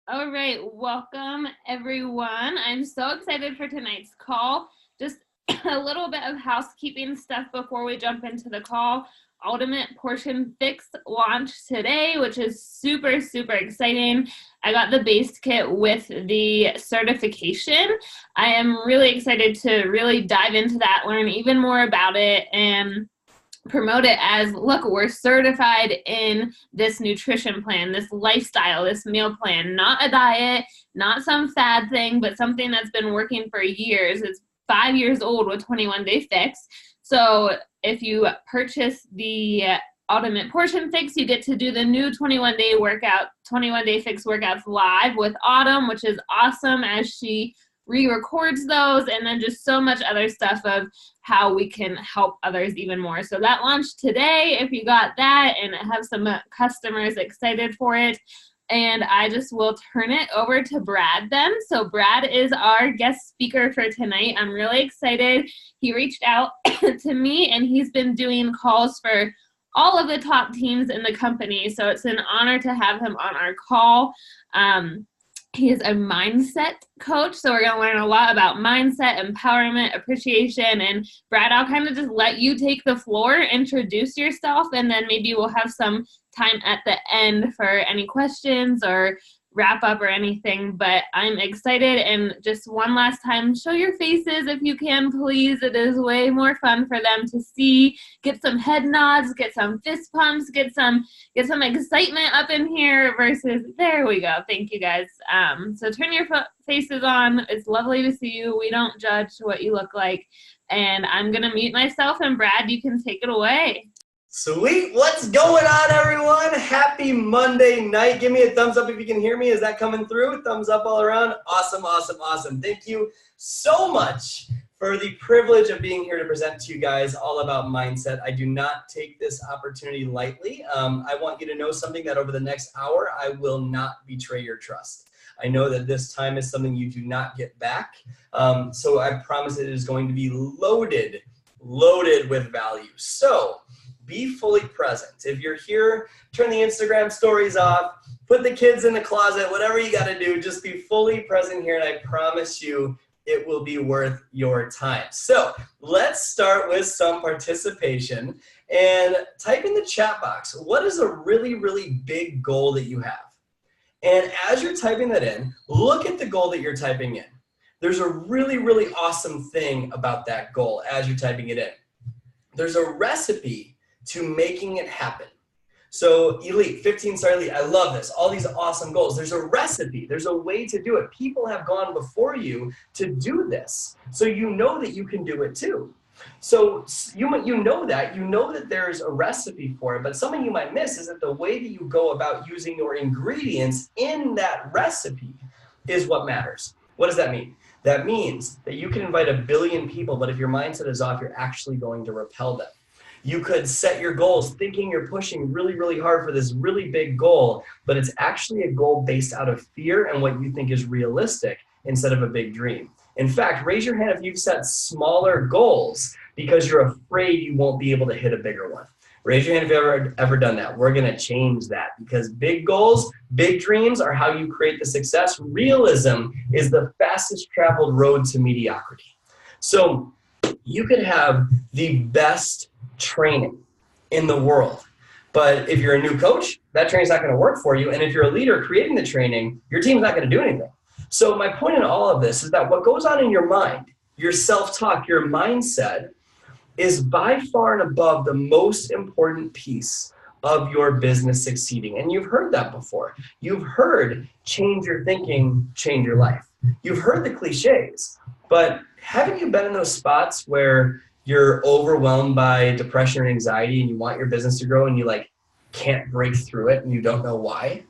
All right, welcome everyone. I'm so excited for tonight's call. Just a little bit of housekeeping stuff before we jump into the call. Ultimate Portion Fix launched today, which is super, super exciting. I got the base kit with the certification. I am really excited to really dive into that, learn even more about it, and promote it as, look, we're certified in this nutrition plan, this lifestyle, this meal plan, not a diet, not some fad thing, but something that's been working for years. It's 5 years old with 21 Day Fix. So if you purchase the Ultimate Portion Fix, you get to do the new 21 Day Fix workouts live with Autumn, which is awesome as she re-records those, and then just so much other stuff of how we can help others even more. So that launched today, if you got that, and I have some customers excited for it. And I just will turn it over to Brad then. So Brad is our guest speaker for tonight. I'm really excited. He reached out to me, and he's been doing calls for all of the top teams in the company. So it's an honor to have him on our call. He is a mindset coach, so we're going to learn a lot about mindset, empowerment, appreciation, and Brad, I'll kind of just let you take the floor, introduce yourself, and then maybe we'll have some time at the end for any questions or wrap up or anything, but I'm excited. And just one last time, show your faces if you can, please. It is way more fun for them to see. Get some head nods, get some fist pumps, get some excitement up in here versus, there we go. Thank you guys. So turn your faces on. It's lovely to see you. We don't judge what you look like. And I'm going to mute myself, and Brad, you can take it away. Sweet. What's going on, everyone? Happy Monday night. Give me a thumbs up if you can hear me. Is that coming through? Thumbs up all around. Awesome, awesome, awesome. Thank you so much for the privilege of being here to present to you guys all about mindset. I do not take this opportunity lightly. I want you to know something, that over the next hour, I will not betray your trust. I know that this time is something you do not get back. So I promise it is going to be loaded with value. So be fully present. If you're here, turn the Instagram stories off, put the kids in the closet, whatever you got to do, just be fully present here, and I promise you it will be worth your time. So let's start with some participation, and type in the chat box, what is a really, really big goal that you have? And as you're typing that in, look at the goal that you're typing in. There's a really, really awesome thing about that goal as you're typing it in. There's a recipe to making it happen. So Elite, 15 Star Elite, I love this. All these awesome goals. There's a recipe. There's a way to do it. People have gone before you to do this. So you know that you can do it too. So you know that there's a recipe for it, but something you might miss is that the way that you go about using your ingredients in that recipe is what matters. What does that mean? That means that you can invite 1 billion people, but if your mindset is off, you're actually going to repel them. You could set your goals thinking you're pushing really, really hard for this really big goal, but it's actually a goal based out of fear and what you think is realistic instead of a big dream. In fact, raise your hand if you've set smaller goals because you're afraid you won't be able to hit a bigger one. Raise your hand if you've ever done that. We're going to change that because big goals, big dreams are how you create the success. Realism is the fastest traveled road to mediocrity. So you could have the best training in the world, but if you're a new coach, that training's not going to work for you, and if you're a leader creating the training, your team's not going to do anything. So my point in all of this is that what goes on in your mind, your self-talk, your mindset, is by far and above the most important piece of your business succeeding. And you've heard that before. You've heard change your thinking, change your life. You've heard the cliches, but haven't you been in those spots where you're overwhelmed by depression and anxiety and you want your business to grow and you can't break through it and you don't know why,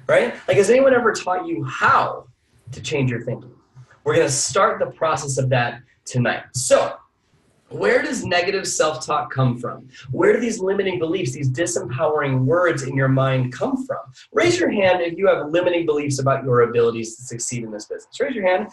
right? Has anyone ever taught you how to change your thinking? We're going to start the process of that tonight. So where does negative self-talk come from? Where do these limiting beliefs, these disempowering words in your mind come from? Raise your hand if you have limiting beliefs about your abilities to succeed in this business. Raise your hand.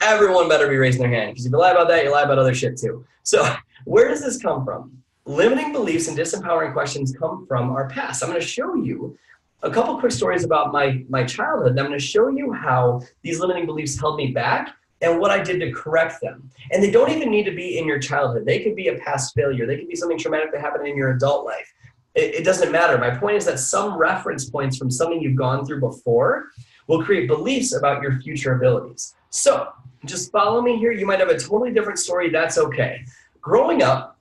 Everyone better be raising their hand, because if you lie about that, you lie about other shit too. So where does this come from? Limiting beliefs and disempowering questions come from our past. I'm going to show you a couple quick stories about my childhood, and I'm going to show you how these limiting beliefs held me back and what I did to correct them. And they don't even need to be in your childhood. They could be a past failure. They could be something traumatic that happened in your adult life. It doesn't matter. My point is that some reference points from something you've gone through before will create beliefs about your future abilities. So just follow me here. You might have a totally different story. That's okay. Growing up,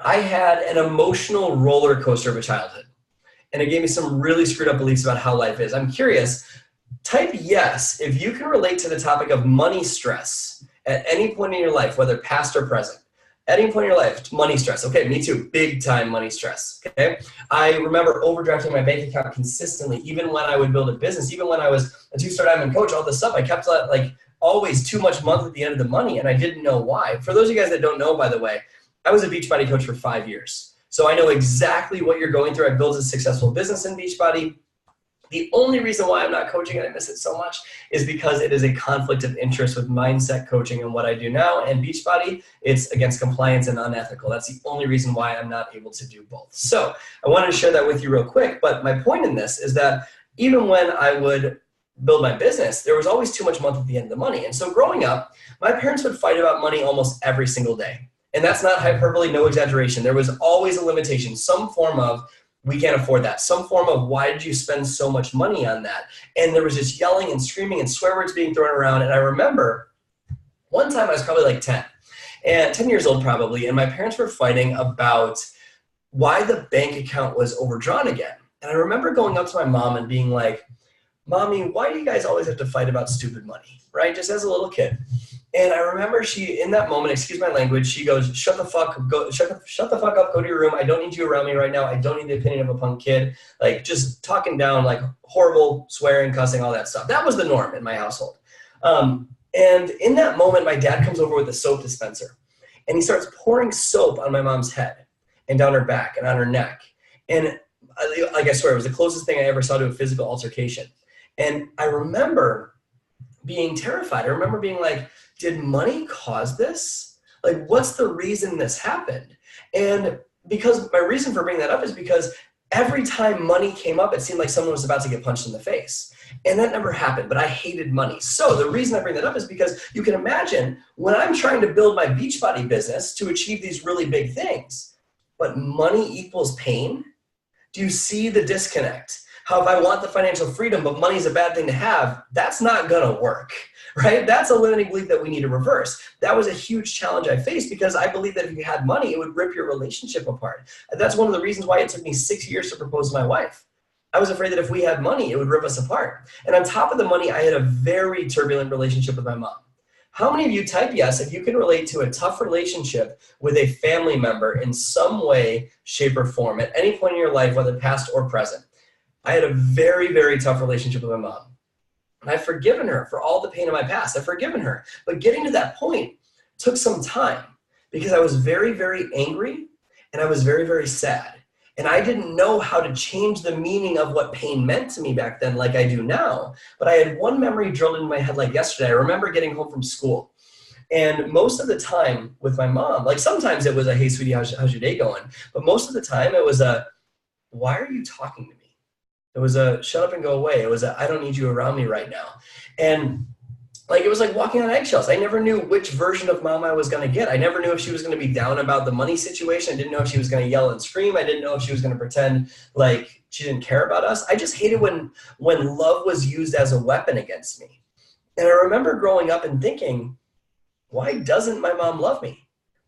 I had an emotional roller coaster of a childhood. And it gave me some really screwed up beliefs about how life is. I'm curious, type yes if you can relate to the topic of money stress at any point in your life, whether past or present. At any point in your life, money stress. Okay, me too. Big time money stress. Okay, I remember overdrafting my bank account consistently, even when I would build a business, even when I was a two-star diamond coach, all this stuff. I kept like always too much month at the end of the money, and I didn't know why. For those of you guys that don't know, by the way, I was a Beachbody coach for 5 years. So I know exactly what you're going through. I built a successful business in Beachbody. The only reason why I'm not coaching and I miss it so much is because it is a conflict of interest with mindset coaching and what I do now. And Beachbody, it's against compliance and unethical. That's the only reason why I'm not able to do both. So I wanted to share that with you real quick. But my point in this is that even when I would build my business, there was always too much month at the end of the money. And so growing up, my parents would fight about money almost every single day. And that's not hyperbole, no exaggeration. There was always a limitation, some form of, we can't afford that. Some form of, why did you spend so much money on that? And there was just yelling and screaming and swear words being thrown around. And I remember one time I was probably like 10 years old probably, and my parents were fighting about why the bank account was overdrawn again. And I remember going up to my mom and being like, Mommy, why do you guys always have to fight about stupid money, right? Just as a little kid. And I remember she, in that moment, excuse my language, she goes, shut the fuck up, go to your room. I don't need you around me right now. I don't need the opinion of a punk kid. Like, just talking down, like, horrible, swearing, cussing, all that stuff. That was the norm in my household. And in that moment, my dad comes over with a soap dispenser. And he starts pouring soap on my mom's head and down her back and on her neck. And like, I swear, it was the closest thing I ever saw to a physical altercation. And I remember being terrified. I remember being like, did money cause this? Like, what's the reason this happened? And because my reason for bringing that up is because every time money came up, it seemed like someone was about to get punched in the face. And that never happened, but I hated money. So the reason I bring that up is because you can imagine when I'm trying to build my Beachbody business to achieve these really big things, but money equals pain. Do you see the disconnect? How if I want the financial freedom, but money is a bad thing to have, that's not gonna work, right? That's a limiting belief that we need to reverse. That was a huge challenge I faced because I believed that if you had money, it would rip your relationship apart. And that's one of the reasons why it took me 6 years to propose to my wife. I was afraid that if we had money, it would rip us apart. And on top of the money, I had a very turbulent relationship with my mom. How many of you type yes if you can relate to a tough relationship with a family member in some way, shape, or form at any point in your life, whether past or present? I had a very, very tough relationship with my mom. And I've forgiven her for all the pain of my past. I've forgiven her. But getting to that point took some time because I was very, very angry and I was very, very sad. And I didn't know how to change the meaning of what pain meant to me back then like I do now. But I had one memory drilled into my head like yesterday. I remember getting home from school. And most of the time with my mom, like sometimes it was a, hey, sweetie, how's your day going? But most of the time it was a, why are you talking to me? It was a, shut up and go away. It was a, I don't need you around me right now. And like, it was like walking on eggshells. I never knew which version of mom I was going to get. I never knew if she was going to be down about the money situation. I didn't know if she was going to yell and scream. I didn't know if she was going to pretend like she didn't care about us. I just hated when love was used as a weapon against me. And I remember growing up and thinking, why doesn't my mom love me?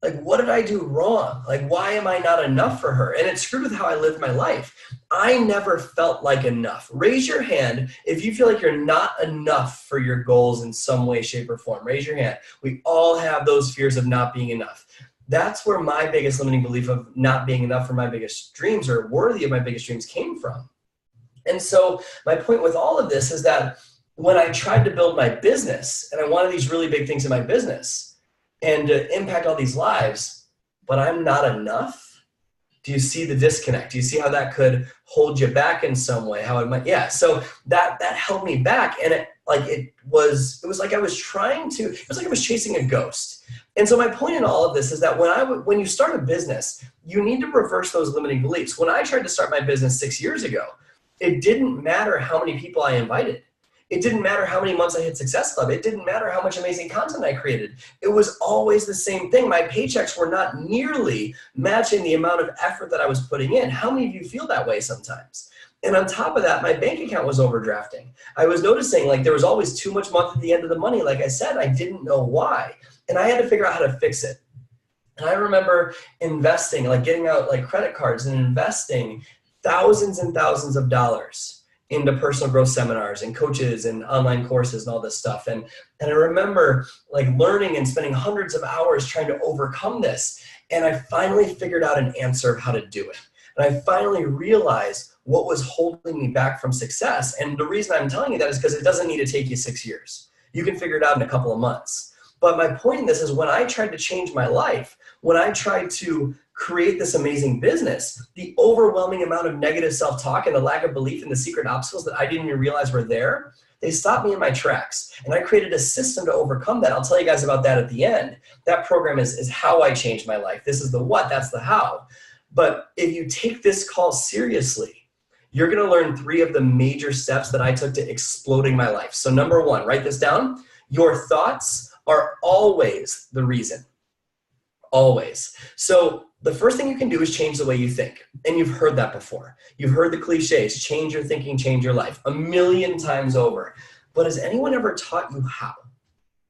Like, what did I do wrong? Like, why am I not enough for her? And it screwed with how I lived my life. I never felt like enough. Raise your hand if you feel like you're not enough for your goals in some way, shape, or form. Raise your hand. We all have those fears of not being enough. That's where my biggest limiting belief of not being enough for my biggest dreams or worthy of my biggest dreams came from. And so my point with all of this is that when I tried to build my business and I wanted these really big things in my business, and to impact all these lives, but I'm not enough. Do you see the disconnect? Do you see how that could hold you back in some way? How it might, yeah. So that held me back, and it was like I was chasing a ghost. And so my point in all of this is that when you start a business, you need to reverse those limiting beliefs. When I tried to start my business 6 years ago, it didn't matter how many people I invited. It didn't matter how many months I hit Success Club. It didn't matter how much amazing content I created. It was always the same thing. My paychecks were not nearly matching the amount of effort that I was putting in. How many of you feel that way sometimes? And on top of that, my bank account was overdrafting. I was noticing like there was always too much month at the end of the money. Like I said, I didn't know why. And I had to figure out how to fix it. And I remember investing, like getting out like credit cards and investing thousands and thousands of dollars into personal growth seminars and coaches and online courses and all this stuff. And I remember like learning and spending hundreds of hours trying to overcome this. And I finally figured out an answer of how to do it. And I finally realized what was holding me back from success. And the reason I'm telling you that is because it doesn't need to take you 6 years. You can figure it out in a couple of months. But my point in this is when I tried to change my life, when I tried to create this amazing business, the overwhelming amount of negative self-talk and the lack of belief in the secret obstacles that I didn't even realize were there, they stopped me in my tracks. And I created a system to overcome that. I'll tell you guys about that at the end. That program is how I changed my life. This is the what, that's the how. But if you take this call seriously, you're gonna learn 3 of the major steps that I took to exploding my life. So number 1, write this down. Your thoughts are always the reason. Always. So the first thing you can do is change the way you think. And you've heard that before. You've heard the cliches, change your thinking, change your life, a million times over. But has anyone ever taught you how?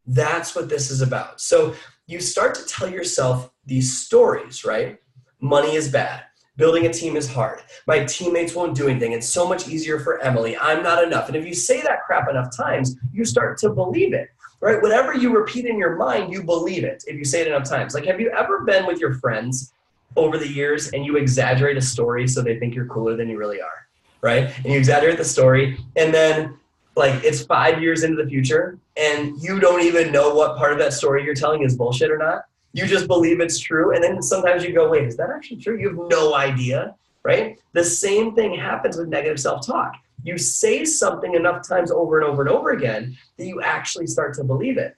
That's what this is about. So you start to tell yourself these stories, right? Money is bad. Building a team is hard. My teammates won't do anything. It's so much easier for Emily. I'm not enough. And if you say that crap enough times, you start to believe it. Right? Whatever you repeat in your mind, you believe it if you say it enough times. Like, have you ever been with your friends over the years and you exaggerate a story so they think you're cooler than you really are, right? And you exaggerate the story and then like it's 5 years into the future and you don't even know what part of that story you're telling is bullshit or not. You just believe it's true. And then sometimes you go, wait, is that actually true? You have no idea, right? The same thing happens with negative self-talk. You say something enough times over and over and over again that you actually start to believe it.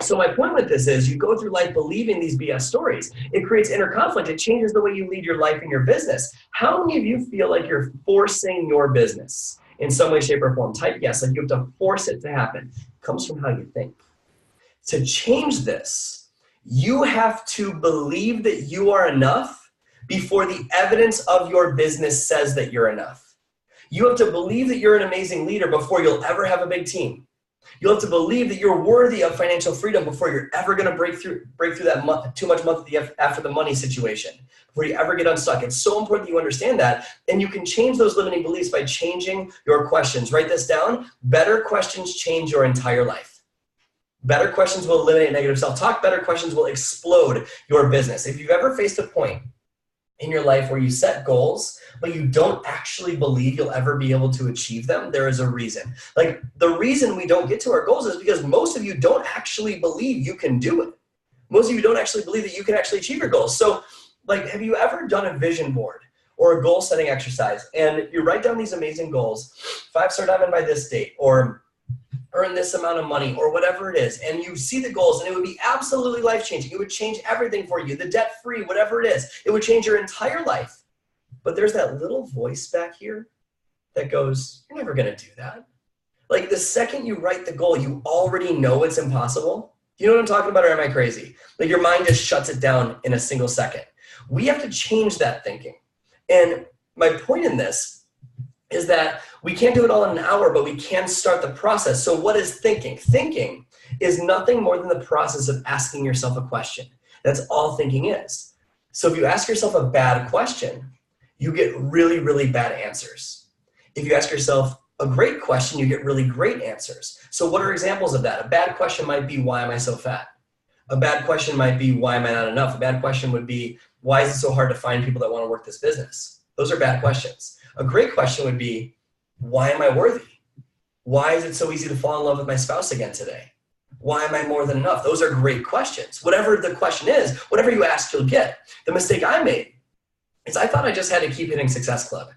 So my point with this is you go through life believing these BS stories. It creates inner conflict. It changes the way you lead your life and your business. How many of you feel like you're forcing your business in some way, shape, or form? Type yes, like you have to force it to happen. It comes from how you think. To change this, you have to believe that you are enough before the evidence of your business says that you're enough. You have to believe that you're an amazing leader before you'll ever have a big team. You'll have to believe that you're worthy of financial freedom before you're ever going to break through that too much month after the money situation, before you ever get unstuck. It's so important that you understand that. And you can change those limiting beliefs by changing your questions. Write this down. Better questions change your entire life. Better questions will eliminate negative self-talk. Better questions will explode your business. If you've ever faced a point in your life where you set goals, but you don't actually believe you'll ever be able to achieve them, there is a reason. Like the reason we don't get to our goals is because most of you don't actually believe you can do it. Most of you don't actually believe that you can actually achieve your goals. So like, have you ever done a vision board or a goal setting exercise and you write down these amazing goals, 5-star diamond by this date, or earn this amount of money, or whatever it is, and you see the goals and it would be absolutely life-changing. It would change everything for you, the debt-free, whatever it is. It would change your entire life. But there's that little voice back here that goes, you're never gonna do that. Like the second you write the goal, you already know it's impossible. You know what I'm talking about, or am I crazy? Like your mind just shuts it down in a single second. We have to change that thinking. And my point in this is that we can't do it all in an hour, but we can start the process. So what is thinking? Thinking is nothing more than the process of asking yourself a question. That's all thinking is. So if you ask yourself a bad question, you get really, really bad answers. If you ask yourself a great question, you get really great answers. So what are examples of that? A bad question might be, why am I so fat? A bad question might be, why am I not enough? A bad question would be, why is it so hard to find people that want to work this business? Those are bad questions. A great question would be, why am I worthy? Why is it so easy to fall in love with my spouse again today? Why am I more than enough? Those are great questions. Whatever the question is, whatever you ask, you'll get. The mistake I made is I thought I just had to keep hitting Success Club.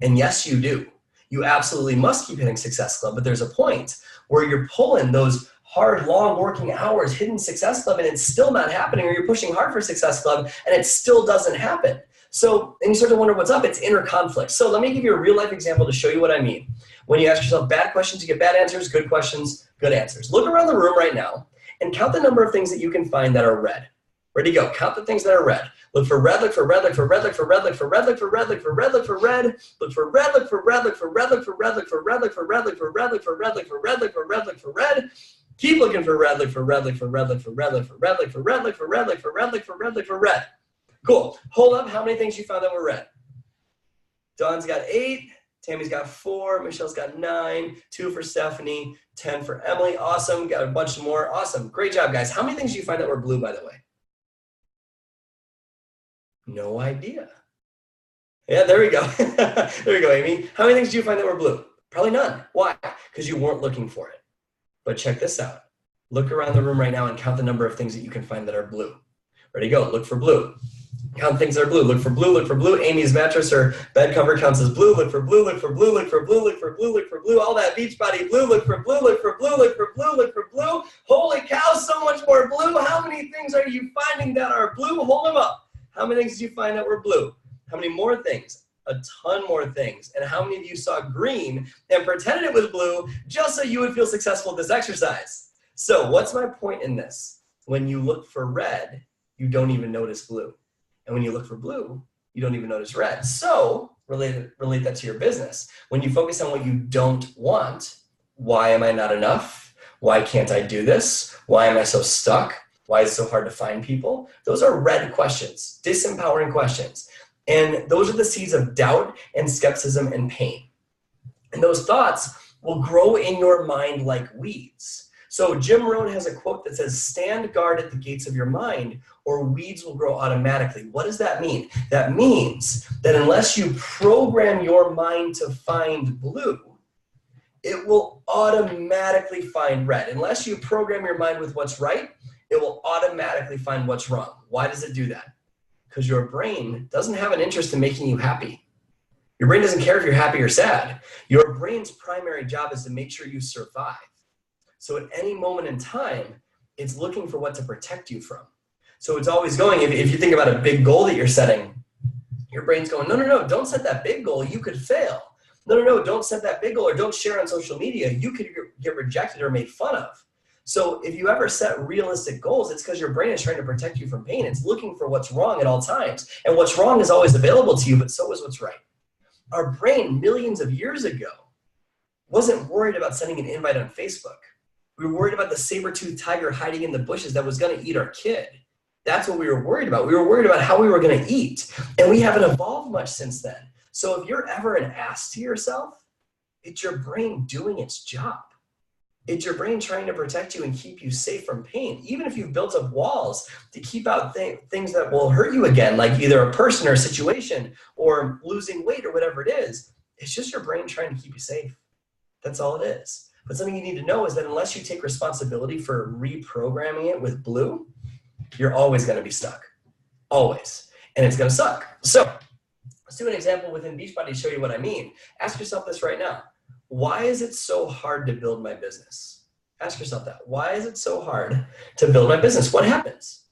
And yes, you do. You absolutely must keep hitting Success Club, but there's a point where you're pulling those hard, long working hours, hitting Success Club, and it's still not happening, or you're pushing hard for Success Club, and it still doesn't happen. So, and you start to wonder what's up. It's inner conflict. So let me give you a real life example to show you what I mean. When you ask yourself bad questions, you get bad answers, good questions, good answers. Look around the room right now and count the number of things that you can find that are red. Ready, go. Count the things that are red. Look for red, look for red, look for red, look for red, look for red, look for red, look for red, look for red, look for red, look for red, look for red, look for red, look for red, look for red, look for red, look for red, look for red, look for red, look for red. Keep looking for red, look for red, look for red, look for red, look for red, look for red, look for red, look for red, look for red, look for red. Cool. Hold up. How many things you found that were red? Dawn's got 8. Tammy's got 4. Michelle's got 9. 2 for Stephanie. 10 for Emily. Awesome. Got a bunch more. Awesome. Great job, guys. How many things did you find that were blue, by the way? No idea. Yeah, there we go. There we go, Amy. How many things did you find that were blue? Probably none. Why? Because you weren't looking for it. But check this out. Look around the room right now and count the number of things that you can find that are blue. Ready, go. Look for blue. Count things that are blue. Look for blue, look for blue. Amy's mattress or bed cover counts as blue. Look for blue, look for blue, look for blue, look for blue, look for blue. All that beach body blue. Look for blue, look for blue, look for blue, look for blue. Holy cow, so much more blue. How many things are you finding that are blue? Hold them up. How many things did you find that were blue? How many more things? A ton more things. And how many of you saw green and pretended it was blue just so you would feel successful at this exercise? So what's my point in this? When you look for red, you don't even notice blue. And when you look for blue, you don't even notice red. So relate that to your business. When you focus on what you don't want, why am I not enough? Why can't I do this? Why am I so stuck? Why is it so hard to find people? Those are red questions, disempowering questions. And those are the seeds of doubt and skepticism and pain. And those thoughts will grow in your mind like weeds. So Jim Rohn has a quote that says, stand guard at the gates of your mind or weeds will grow automatically. What does that mean? That means that unless you program your mind to find blue, it will automatically find red. Unless you program your mind with what's right, it will automatically find what's wrong. Why does it do that? Because your brain doesn't have an interest in making you happy. Your brain doesn't care if you're happy or sad. Your brain's primary job is to make sure you survive. So at any moment in time, it's looking for what to protect you from. So it's always going, if you think about a big goal that you're setting, your brain's going, no, no, no, don't set that big goal. You could fail. No, no, no, don't set that big goal or don't share on social media. You could get rejected or made fun of. So if you ever set realistic goals, it's because your brain is trying to protect you from pain. It's looking for what's wrong at all times. And what's wrong is always available to you, but so is what's right. Our brain millions of years ago wasn't worried about sending an invite on Facebook. We were worried about the saber-toothed tiger hiding in the bushes that was going to eat our kid. That's what we were worried about. We were worried about how we were going to eat. And we haven't evolved much since then. So if you're ever an ass to yourself, it's your brain doing its job. It's your brain trying to protect you and keep you safe from pain. Even if you've built up walls to keep out things that will hurt you again, like either a person or a situation or losing weight or whatever it is, it's just your brain trying to keep you safe. That's all it is. But something you need to know is that unless you take responsibility for reprogramming it with blue, you're always going to be stuck. Always. And it's going to suck. So let's do an example within Beachbody to show you what I mean. Ask yourself this right now. Why is it so hard to build my business? Ask yourself that. Why is it so hard to build my business? What happens?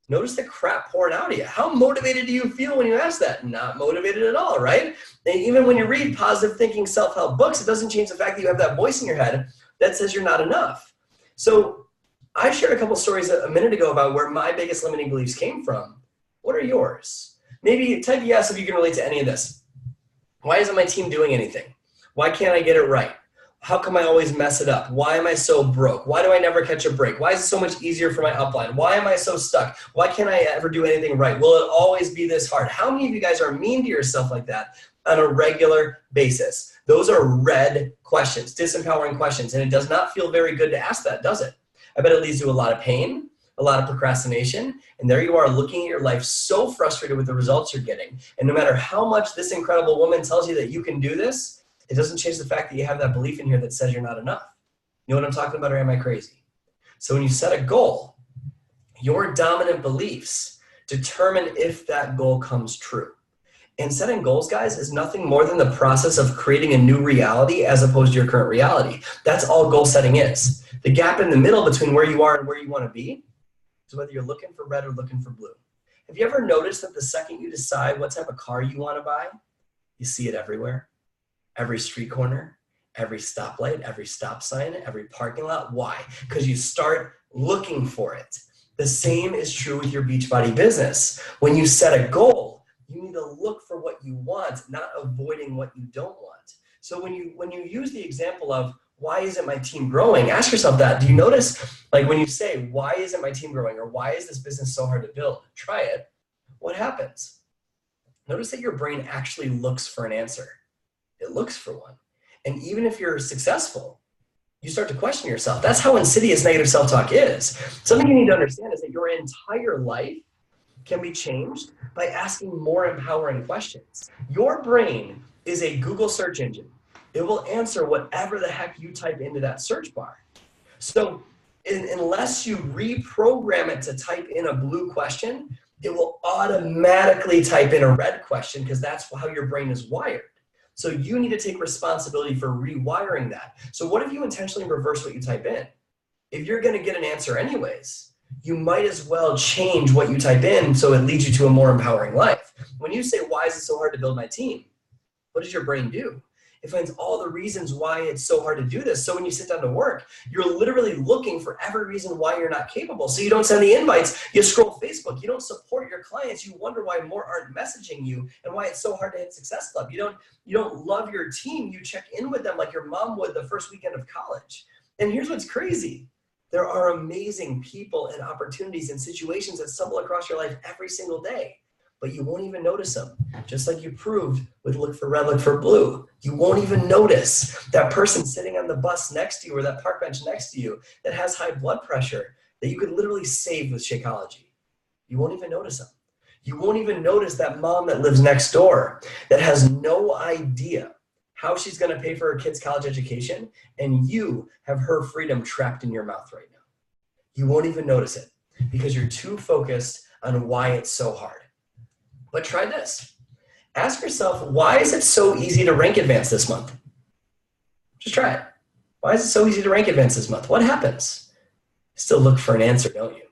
Notice the crap pouring out of you. How motivated do you feel when you ask that? Not motivated at all, right? And even when you read positive thinking self-help books, it doesn't change the fact that you have that voice in your head that says you're not enough. So I shared a couple stories a minute ago about where my biggest limiting beliefs came from. What are yours? Maybe type yes if you can relate to any of this. Why isn't my team doing anything? Why can't I get it right? How come I always mess it up? Why am I so broke? Why do I never catch a break? Why is it so much easier for my upline? Why am I so stuck? Why can't I ever do anything right? Will it always be this hard? How many of you guys are mean to yourself like that on a regular basis? Those are red questions, disempowering questions, and it does not feel very good to ask that, does it? I bet it leads to a lot of pain, a lot of procrastination, and there you are looking at your life so frustrated with the results you're getting. And no matter how much this incredible woman tells you that you can do this, it doesn't change the fact that you have that belief in here that says you're not enough. You know what I'm talking about, or am I crazy? So when you set a goal, your dominant beliefs determine if that goal comes true. And setting goals, guys, is nothing more than the process of creating a new reality as opposed to your current reality. That's all goal setting is. The gap in the middle between where you are and where you want to be is whether you're looking for red or looking for blue. Have you ever noticed that the second you decide what type of car you want to buy, you see it everywhere? Every street corner, every stoplight, every stop sign, every parking lot. Why? Because you start looking for it. The same is true with your Beachbody business. When you set a goal, you need to look for what you want, not avoiding what you don't want. So when you use the example of, why isn't my team growing? Ask yourself that. Do you notice, like when you say, why isn't my team growing? Or why is this business so hard to build? Try it. What happens? Notice that your brain actually looks for an answer. It looks for one. And even if you're successful, you start to question yourself. That's how insidious negative self-talk is. Something you need to understand is that your entire life can be changed by asking more empowering questions. Your brain is a Google search engine. It will answer whatever the heck you type into that search bar. So unless you reprogram it to type in a blue question, it will automatically type in a red question because that's how your brain is wired. So you need to take responsibility for rewiring that. So what if you intentionally reverse what you type in? If you're going to get an answer anyways, you might as well change what you type in so it leads you to a more empowering life. When you say, why is it so hard to build my team? What does your brain do? It finds all the reasons why it's so hard to do this. So when you sit down to work, you're literally looking for every reason why you're not capable. So you don't send the invites, you scroll Facebook, you don't support your clients, you wonder why more aren't messaging you and why it's so hard to hit Success Club. You don't love your team, you check in with them like your mom would the first weekend of college. And here's what's crazy. There are amazing people and opportunities and situations that stumble across your life every single day, but you won't even notice them. Just like you proved with look for red, look for blue. You won't even notice that person sitting on the bus next to you or that park bench next to you that has high blood pressure that you could literally save with Shakeology. You won't even notice them. You won't even notice that mom that lives next door that has no idea how she's going to pay for her kid's college education, and you have her freedom trapped in your mouth right now. You won't even notice it because you're too focused on why it's so hard. But try this. Ask yourself, why is it so easy to rank advance this month? Just try it. Why is it so easy to rank advance this month? What happens? Still look for an answer, don't you?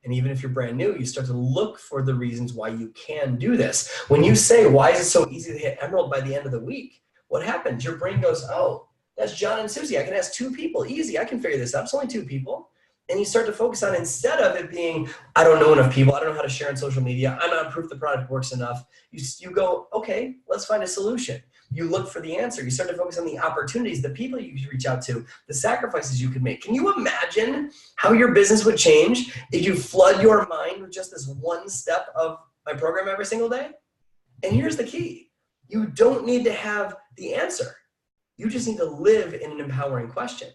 And even if you're brand new, you start to look for the reasons why you can do this. When you say, why is it so easy to hit Emerald by the end of the week? What happens? Your brain goes, oh, that's John and Susie. I can ask 2 people. Easy. I can figure this out. It's only 2 people. And you start to focus on, instead of it being, I don't know enough people, I don't know how to share on social media, I'm not proof the product works enough, you go, okay, let's find a solution. You look for the answer. You start to focus on the opportunities, the people you reach out to, the sacrifices you could make. Can you imagine how your business would change if you flood your mind with just this one step of my program every single day? And here's the key. You don't need to have the answer. You just need to live in an empowering question.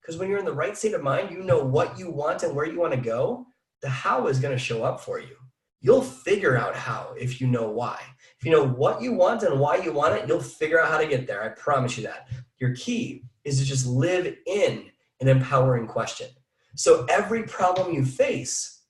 Because when you're in the right state of mind, you know what you want and where you want to go. The how is going to show up for you. You'll figure out how if you know why. If you know what you want and why you want it, you'll figure out how to get there. I promise you that. Your key is to just live in an empowering question. So every problem you face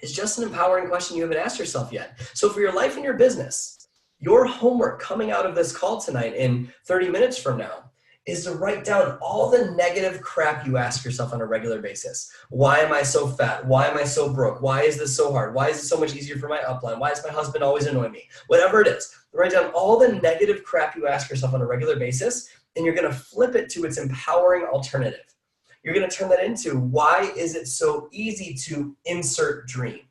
is just an empowering question you haven't asked yourself yet. So for your life and your business, your homework coming out of this call tonight in 30 minutes from now is to write down all the negative crap you ask yourself on a regular basis. Why am I so fat? Why am I so broke? Why is this so hard? Why is it so much easier for my upline? Why does my husband always annoy me? Whatever it is, write down all the negative crap you ask yourself on a regular basis, and you're going to flip it to its empowering alternative. You're going to turn that into, why is it so easy to insert dream?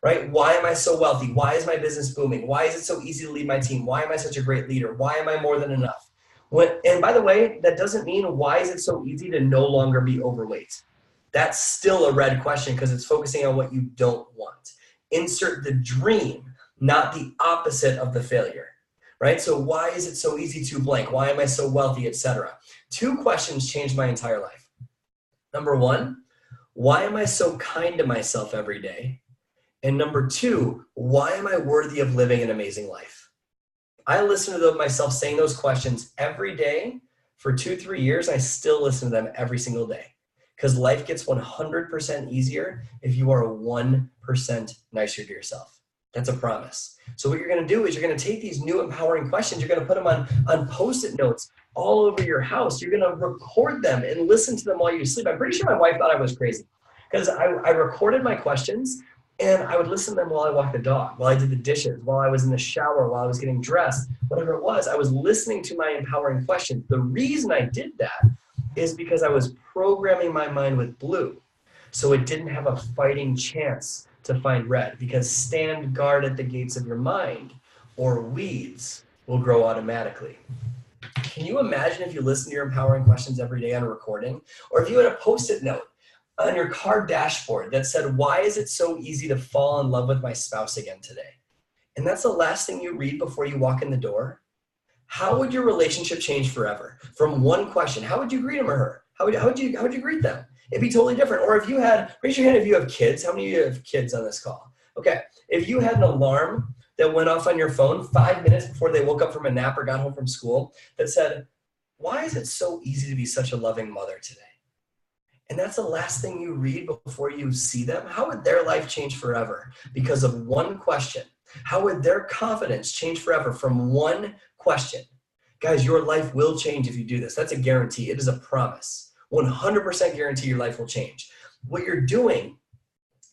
Right? Why am I so wealthy? Why is my business booming? Why is it so easy to lead my team? Why am I such a great leader? Why am I more than enough? And by the way, that doesn't mean why is it so easy to no longer be overweight? That's still a red question because it's focusing on what you don't want. Insert the dream, not the opposite of the failure, right? So why is it so easy to blank? Why am I so wealthy, etc.? 2 questions changed my entire life. Number 1, why am I so kind to myself every day? And number 2, why am I worthy of living an amazing life? I listen to myself saying those questions every day for 2-3 years. I still listen to them every single day because life gets 100% easier if you are 1% nicer to yourself. That's a promise. So what you're going to do is you're going to take these new empowering questions. You're going to put them on Post-it notes all over your house. You're going to record them and listen to them while you sleep. I'm pretty sure my wife thought I was crazy because I recorded my questions And I would listen to them while I walked the dog, while I did the dishes, while I was in the shower, while I was getting dressed, whatever it was. I was listening to my empowering questions. The reason I did that is because I was programming my mind with blue. So it didn't have a fighting chance to find red, because stand guard at the gates of your mind or weeds will grow automatically. Can you imagine if you listen to your empowering questions every day on a recording, or if you had a Post-it note on your car dashboard that said, why is it so easy to fall in love with my spouse again today? And that's the last thing you read before you walk in the door. How would your relationship change forever? From one question, how would you greet him or her? How would you greet them? It'd be totally different. Or if you had, raise your hand if you have kids. How many of you have kids on this call? Okay, if you had an alarm that went off on your phone 5 minutes before they woke up from a nap or got home from school that said, why is it so easy to be such a loving mother today? And that's the last thing you read before you see them. How would their life change forever because of one question? How would their confidence change forever from one question? Guys, your life will change if you do this. That's a guarantee. It is a promise. 100% guarantee your life will change. What you're doing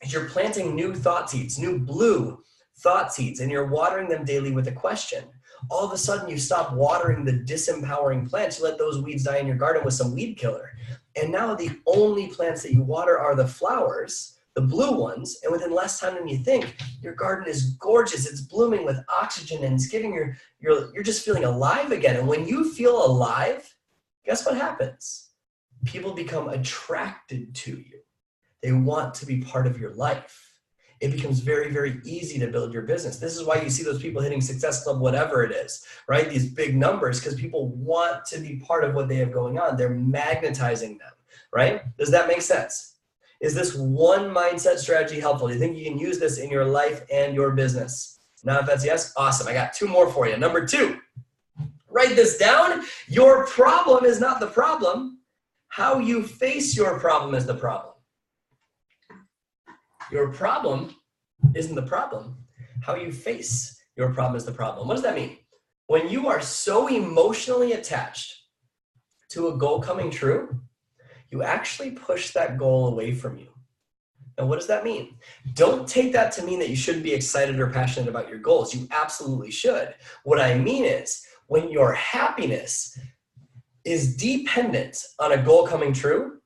is you're planting new thought seeds, new blue thought seeds, and you're watering them daily with a question. All of a sudden, you stop watering the disempowering plants. You let those weeds die in your garden with some weed killer. And now the only plants that you water are the flowers, the blue ones. And within less time than you think, your garden is gorgeous. It's blooming with oxygen, and it's giving you're just feeling alive again. And when you feel alive, guess what happens? People become attracted to you. They want to be part of your life. It becomes very, very easy to build your business. This is why you see those people hitting Success Club, whatever it is, right? These big numbers, because people want to be part of what they have going on. They're magnetizing them, right? Does that make sense? Is this one mindset strategy helpful? Do you think you can use this in your life and your business? Now, if that's yes, awesome. I got 2 more for you. Number 2, write this down. Your problem is not the problem. How you face your problem is the problem. Your problem isn't the problem. How you face your problem is the problem. What does that mean? When you are so emotionally attached to a goal coming true, you actually push that goal away from you. And what does that mean? Don't take that to mean that you shouldn't be excited or passionate about your goals. You absolutely should. What I mean is, when your happiness is dependent on a goal coming true,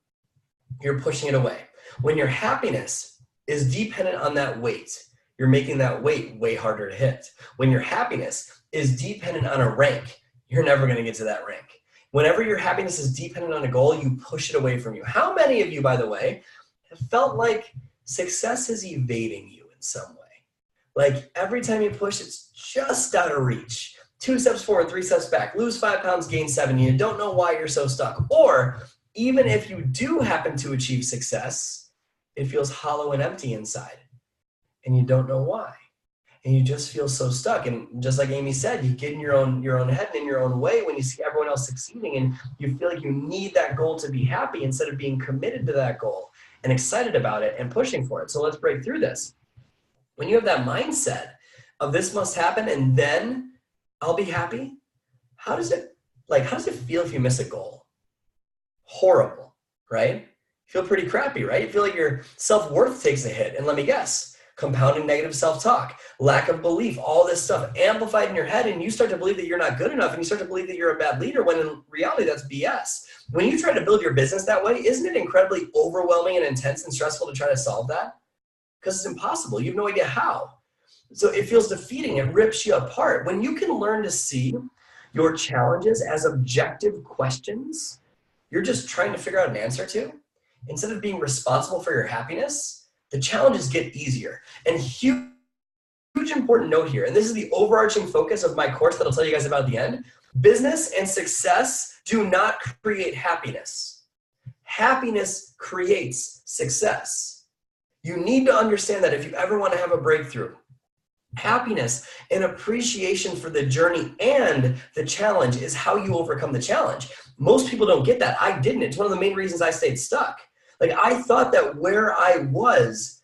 you're pushing it away. When your happiness is dependent on that weight, you're making that weight way harder to hit. When your happiness is dependent on a rank, you're never going to get to that rank. Whenever your happiness is dependent on a goal, you push it away from you. How many of you, by the way, have felt like success is evading you in some way? Like every time you push, it's just out of reach. 2 steps forward, 3 steps back, lose 5 pounds, gain 7. You don't know why you're so stuck. Or even if you do happen to achieve success, it feels hollow and empty inside, and you don't know why. And you just feel so stuck. And just like Amy said, you get in your own head and in your own way when you see everyone else succeeding, and you feel like you need that goal to be happy instead of being committed to that goal and excited about it and pushing for it. So let's break through this. When you have that mindset of this must happen and then I'll be happy, how does it feel if you miss a goal? Horrible, right? You feel pretty crappy, right? You feel like your self-worth takes a hit. And let me guess, compounding negative self-talk, lack of belief, all this stuff amplified in your head, and you start to believe that you're not good enough, and you start to believe that you're a bad leader, when in reality that's BS. When you try to build your business that way, isn't it incredibly overwhelming and intense and stressful to try to solve that? Because it's impossible. You have no idea how. So it feels defeating. It rips you apart. When you can learn to see your challenges as objective questions you're just trying to figure out an answer to, instead of being responsible for your happiness, the challenges get easier. And huge important note here, and this is the overarching focus of my course that I'll tell you guys about at the end. Business and success do not create happiness. Happiness creates success. You need to understand that if you ever want to have a breakthrough. Happiness and appreciation for the journey and the challenge is how you overcome the challenge. Most people don't get that. I didn't. It's one of the main reasons I stayed stuck. Like, I thought that where I was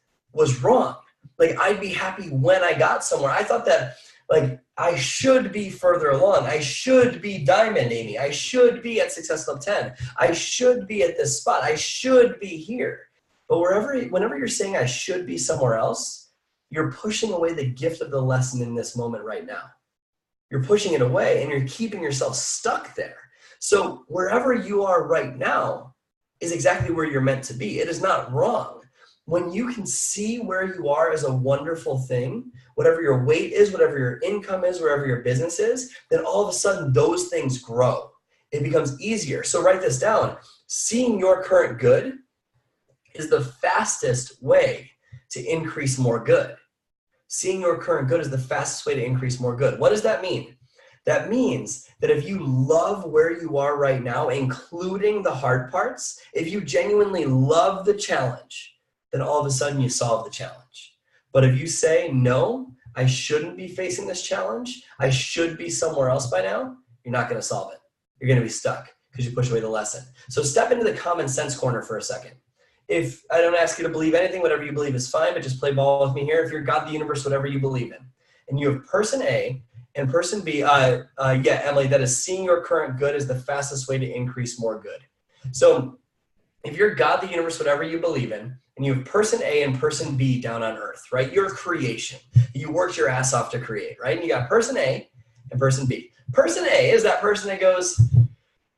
wrong. Like, I'd be happy when I got somewhere. I thought that, like, I should be further along. I should be Diamond Amy. I should be at Success Club 10. I should be at this spot. I should be here. But whenever you're saying I should be somewhere else, you're pushing away the gift of the lesson in this moment right now. You're pushing it away and you're keeping yourself stuck there. So wherever you are right now is exactly where you're meant to be. It is not wrong. When you can see where you are as a wonderful thing, whatever your weight is, whatever your income is, wherever your business is, then all of a sudden those things grow. It becomes easier. So write this down. Seeing your current good is the fastest way to increase more good. Seeing your current good is the fastest way to increase more good. What does that mean? That means that if you love where you are right now, including the hard parts, if you genuinely love the challenge, then all of a sudden you solve the challenge. But if you say, no, I shouldn't be facing this challenge, I should be somewhere else by now, you're not going to solve it. You're going to be stuck because you push away the lesson. So step into the common sense corner for a second. If I don't ask you to believe anything, whatever you believe is fine, but just play ball with me here. If you're God, the universe, whatever you believe in, and you have person A and person B, Emily, that is seeing your current good is the fastest way to increase more good. So if you're God, the universe, whatever you believe in, and you have person A and person B down on earth, right? Your creation. You worked your ass off to create, right? And you got person A and person B. Person A is that person that goes,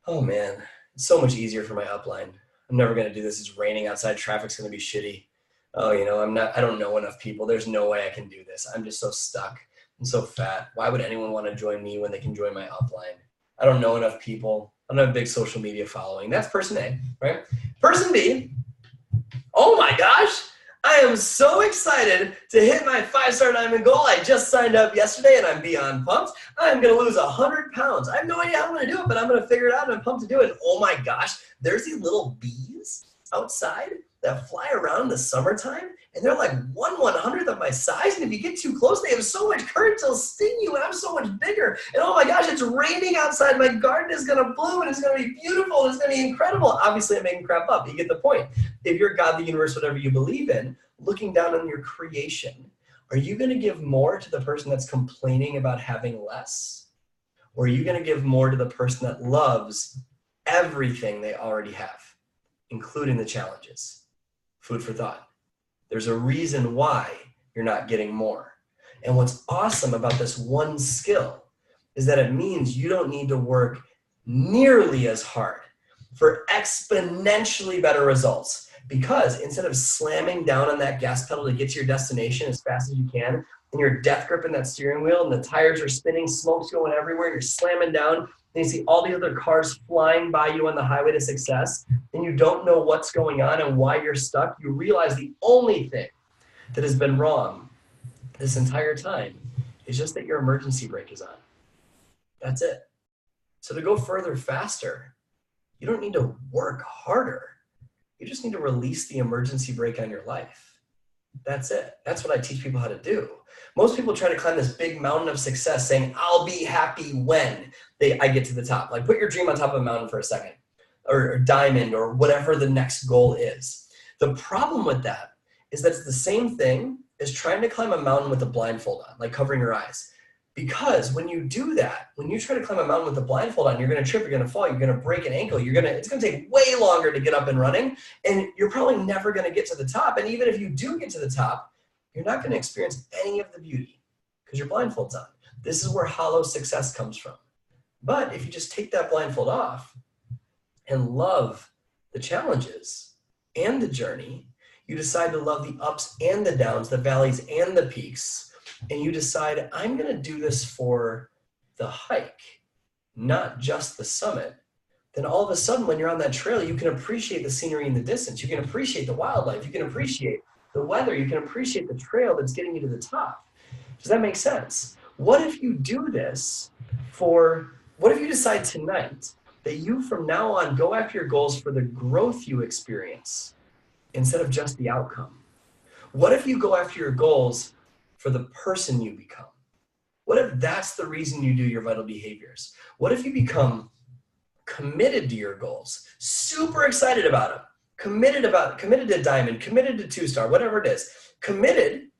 oh man, it's so much easier for my upline. I'm never going to do this. It's raining outside. Traffic's going to be shitty. Oh, I don't know enough people. There's no way I can do this. I'm just so stuck. I'm so fat. Why would anyone want to join me when they can join my upline? I don't know enough people. I don't have a big social media following. That's person A, right? Person B, oh my gosh, I am so excited to hit my 5-star diamond goal. I just signed up yesterday and I'm beyond pumped. I'm going to lose 100 pounds. I have no idea how I'm going to do it, but I'm going to figure it out and I'm pumped to do it. And oh my gosh, there's these little bees outside that fly around in the summertime and they're like 1/100th of my size. And if you get too close, they have so much courage, they'll sting you and I'm so much bigger. And oh my gosh, it's raining outside. My garden is going to bloom and it's going to be beautiful. And it's going to be incredible. Obviously, I'm making crap up. You get the point. If you're God, the universe, whatever you believe in, looking down on your creation, are you going to give more to the person that's complaining about having less? Or are you going to give more to the person that loves everything they already have, including the challenges? Food for thought. There's a reason why you're not getting more. And what's awesome about this one skill is that it means you don't need to work nearly as hard for exponentially better results. Because instead of slamming down on that gas pedal to get to your destination as fast as you can, and you're death gripping that steering wheel and the tires are spinning, smoke's going everywhere, and you're slamming down, and you see all these other cars flying by you on the highway to success, and you don't know what's going on and why you're stuck, you realize the only thing that has been wrong this entire time is just that your emergency brake is on. That's it. So to go further faster, you don't need to work harder. You just need to release the emergency brake on your life. That's it. That's what I teach people how to do. Most people try to climb this big mountain of success saying, I'll be happy when I get to the top. Like put your dream on top of a mountain for a second, or diamond, or whatever the next goal is. The problem with that is that it's the same thing as trying to climb a mountain with a blindfold on, like covering your eyes. Because when you do that, when you try to climb a mountain with a blindfold on, you're going to trip, you're going to fall, you're going to break an ankle, it's going to take way longer to get up and running, and you're probably never going to get to the top. And even if you do get to the top, you're not going to experience any of the beauty because your blindfold's on. This is where hollow success comes from. But if you just take that blindfold off and love the challenges and the journey, you decide to love the ups and the downs, the valleys and the peaks, and you decide, I'm going to do this for the hike, not just the summit, then all of a sudden when you're on that trail, you can appreciate the scenery in the distance. You can appreciate the wildlife. You can appreciate the weather. You can appreciate the trail that's getting you to the top. Does that make sense? What if you do this what if you decide tonight that you from now on go after your goals for the growth you experience instead of just the outcome? What if you go after your goals for the person you become? What if that's the reason you do your vital behaviors? What if you become committed to your goals, super excited about them, committed to diamond, committed to 2-star, whatever it is, committed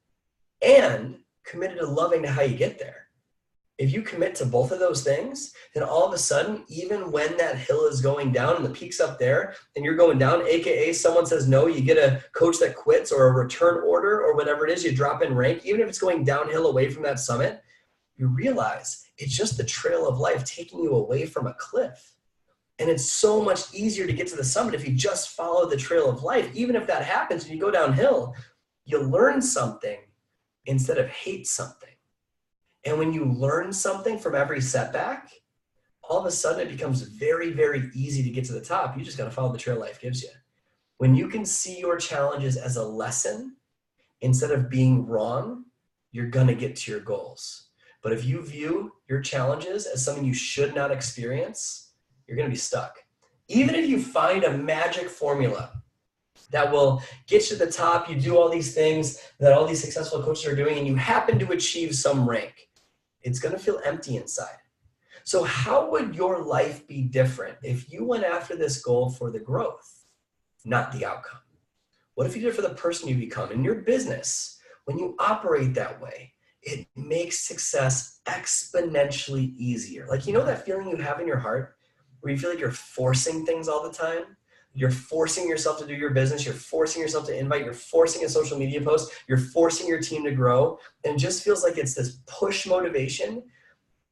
to loving to how you get there? If you commit to both of those things, then all of a sudden, even when that hill is going down and the peak's up there and you're going down, AKA someone says no, you get a coach that quits or a return order or whatever it is, you drop in rank, even if it's going downhill away from that summit, you realize it's just the trail of life taking you away from a cliff. And it's so much easier to get to the summit if you just follow the trail of life. Even if that happens and you go downhill, you learn something instead of hate something. And when you learn something from every setback, all of a sudden it becomes very, very easy to get to the top. You just got to follow the trail life gives you. When you can see your challenges as a lesson instead of being wrong, you're going to get to your goals. But if you view your challenges as something you should not experience, you're going to be stuck. Even if you find a magic formula that will get you to the top, you do all these things that all these successful coaches are doing, and you happen to achieve some rank, it's going to feel empty inside. So how would your life be different if you went after this goal for the growth, not the outcome? What if you did it for the person you become in your business? When you operate that way, it makes success exponentially easier. Like, you know that feeling you have in your heart where you feel like you're forcing things all the time? You're forcing yourself to do your business. You're forcing yourself to invite. You're forcing a social media post. You're forcing your team to grow. And it just feels like it's this push motivation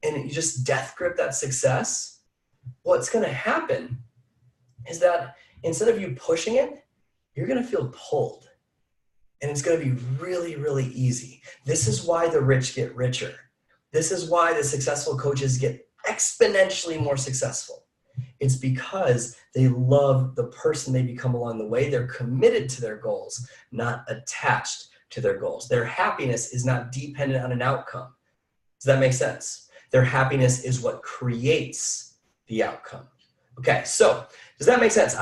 and you just death grip that success. What's going to happen is that instead of you pushing it, you're going to feel pulled. And it's going to be really, really easy. This is why the rich get richer. This is why the successful coaches get exponentially more successful. It's because they love the person they become along the way. They're committed to their goals, not attached to their goals. Their happiness is not dependent on an outcome. Does that make sense? Their happiness is what creates the outcome. Okay, so does that make sense?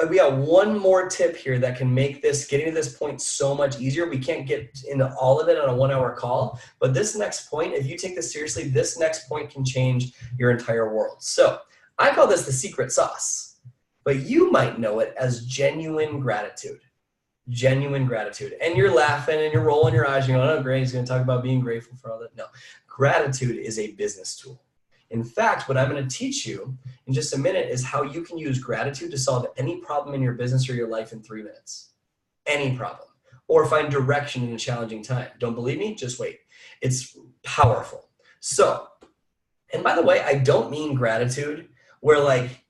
We got one more tip here that can make this, getting to this point so much easier. We can't get into all of it on a 1 hour call, but this next point, if you take this seriously, this next point can change your entire world. So I call this the secret sauce, but you might know it as genuine gratitude. Genuine gratitude. And you're laughing and you're rolling your eyes. You're going, oh, great, he's going to talk about being grateful for all that. No, gratitude is a business tool. In fact, what I'm going to teach you in just a minute is how you can use gratitude to solve any problem in your business or your life in 3 minutes. Any problem. Or find direction in a challenging time. Don't believe me? Just wait. It's powerful. So, and by the way, I don't mean gratitude where like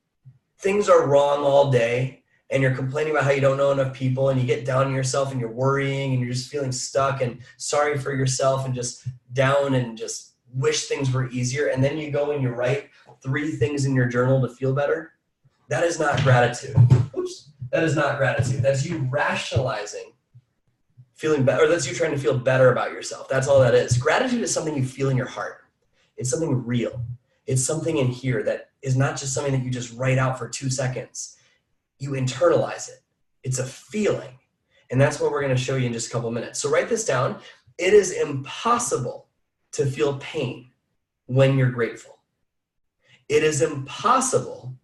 things are wrong all day and you're complaining about how you don't know enough people and you get down on yourself and you're worrying and you're just feeling stuck and sorry for yourself and just down and just wish things were easier. And then you go and you write 3 things in your journal to feel better. That is not gratitude. Oops. That is not gratitude. That's you rationalizing feeling better, or that's you trying to feel better about yourself. That's all that is. Gratitude is something you feel in your heart. It's something real. It's something in here that is not just something that you just write out for 2 seconds. You internalize it. It's a feeling. And that's what we're going to show you in just a couple minutes. So write this down. It is impossible to feel pain when you're grateful. It is impossible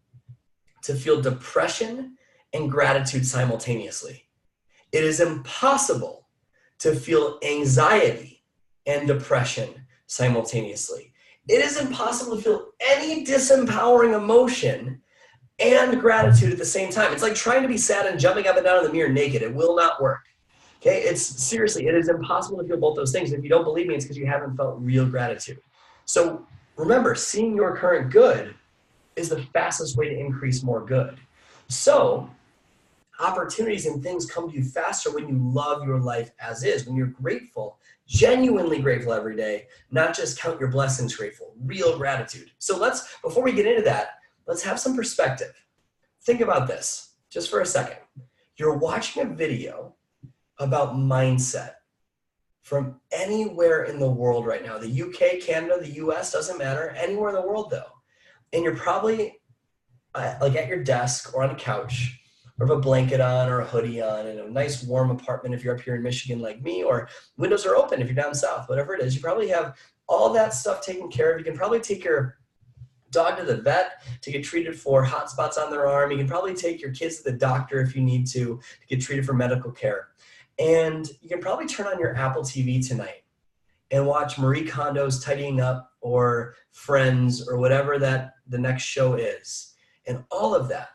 to feel depression and gratitude simultaneously. It is impossible to feel anxiety and depression simultaneously. It is impossible to feel any disempowering emotion and gratitude at the same time. It's like trying to be sad and jumping up and down in the mirror naked. It will not work. Okay, it's seriously, it is impossible to feel both those things. If you don't believe me, it's because you haven't felt real gratitude. So remember, seeing your current good is the fastest way to increase more good. So opportunities and things come to you faster when you love your life as is, when you're grateful, genuinely grateful every day, not just count your blessings grateful, real gratitude. So before we get into that, let's have some perspective. Think about this just for a second. You're watching a video about mindset from anywhere in the world right now. The UK, Canada, the US, doesn't matter. Anywhere in the world though. And you're probably like at your desk or on a couch or have a blanket on or a hoodie on in a nice warm apartment if you're up here in Michigan like me, or windows are open if you're down south, whatever it is. You probably have all that stuff taken care of. You can probably take your dog to the vet to get treated for hot spots on their arm. You can probably take your kids to the doctor if you need to get treated for medical care. And you can probably turn on your Apple TV tonight and watch Marie Kondo's Tidying Up or Friends or whatever that the next show is. And all of that